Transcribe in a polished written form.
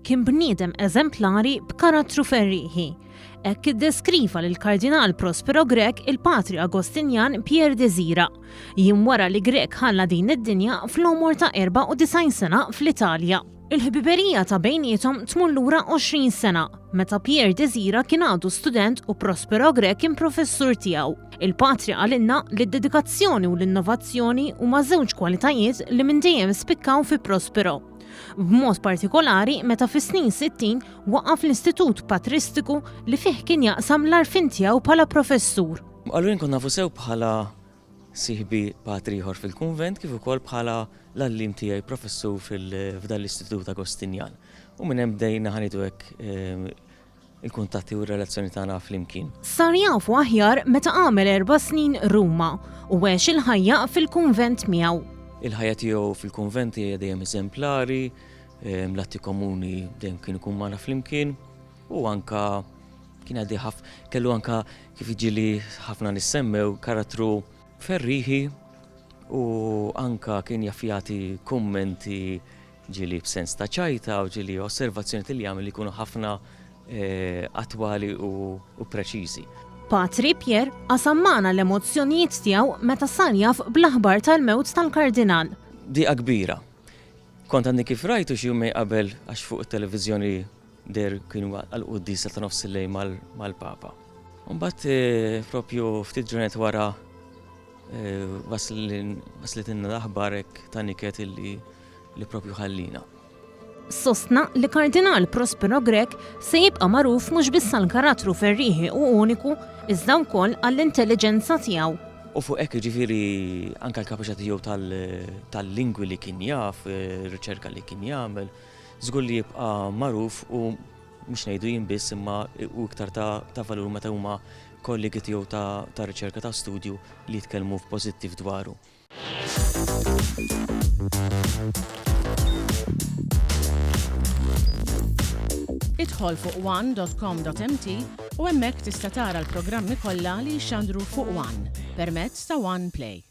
kien bniedem eżemplari b'karattru ferrieħi. Hekk iddeskriva lill-Kardinal Prospero Grech il-Patri Agostinjan Pier Desira, jiem wara li Grech ħalla din id-dinja fl-umur ta' 94 sena fl-Italja. Il-ħbiberija ta' bejniethom tmur lura 20 sena, meta Pier Desira kien għadu student u Prospero Grech kien professur tiegħu. Il-Patri għalinna li d-dedikazzjoni u l-innovazzjoni huma żewġ kwalitajiet li minn dejjem spikkaw fi Prospero. B'mod partikolari meta fis-snin 60 waqaf l-Istitut Patristiku li fih kien jaqsam l-arfin tiegħu bħala professur. Allura nkun nafu sew bħala sieħbi patri ieħor fil-kunvent kif ukoll bħala l-allim tiegħi professur f'dan l-Istitut Agostinjan. U minn hemm bdejna ħanidu hekk il-kuntatti u r-relazzjoni tagħna flimkien. Sar jafu aħjar meta għamel 4 snin Ruma u għex il-ħajja fil-kunvent miegħu. Il-ħajja tiegħu fil-kunvent hija dejjem eżemplari, l-atti komuni dejjem kienu jkun magħna flimkien u anka kien għaddi kellu anka kif jiġieli ħafna nissemmew karattru ferrieħi u anka kien jaffjati kummenti ġieli b'sens ta' ċajta u ġieli osservazzjoni li jagħmel li jkunu ħafna attwali u preċiżi. Patri Pier qasammana l-emozzjonijiet tiegħu meta sar jaf bl-aħbar tal-mewt tal-Kardinal. Diqa kbira. Kont għandi kif rajtu xi jum qabel għax fuq it-televiżjoni der kienu għal-qudiesa ta' nofs il-lejl mal-Papa. Mbagħad propju ftit ġranet wara waslet inna l-aħbar hekk ta' niket li propju ħallina. Sostna li Kardinal Prospero Grech se jibqa' magħruf mhux biss għall-karattru ferrieħi u uniku iżda wkoll għall-intelliġenza tiegħu. U fuq hekk jiġifieri anke l-kapaċità tiegħu tal-lingwi li kien jaf, riċerka li kien jagħmel, żgur li jibqa' magħruf u mhux ngħidu jien biss imma u iktar ta' valur meta huma kollegi tiegħu ta' riċerka ta' studju li jitkellmu f'pożittiv dwaru. Idħol fuq one.com.mt u hemmhekk tista' tara l-programmi kollha li jxandru fuq One permezz ta' One Play.